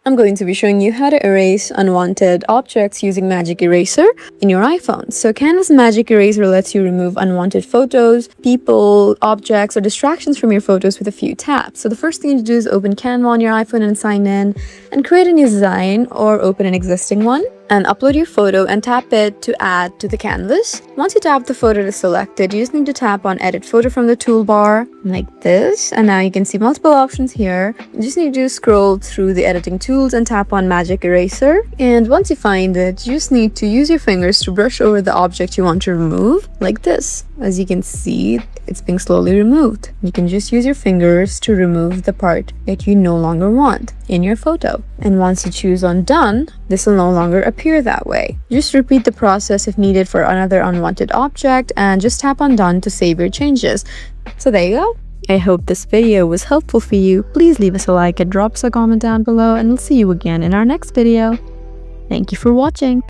I'm going to be showing you how to erase unwanted objects using Magic Eraser in your iPhone. So Canva's Magic Eraser lets you remove unwanted photos, people, objects, or distractions from your photos with a few taps. So the first thing to do is open Canva on your iPhone and sign in, and create a new design or open an existing one. And upload your photo and tap it to add to the canvas. Once you tap the photo to select it, you just need to tap on edit photo from the toolbar like this, and now you can see multiple options here. You just need to scroll through the editing tools and tap on Magic Eraser, and once you find it, you just need to use your fingers to brush over the object you want to remove like this. As you can see, it's being slowly removed. You can just use your fingers to remove the part that you no longer want in your photo. And once you choose on done, this will no longer appear that way. Just repeat the process if needed for another unwanted object, and just tap on done to save your changes. So there you go. I hope this video was helpful for you. Please leave us a like and drop us a comment down below, and we'll see you again in our next video. Thank you for watching.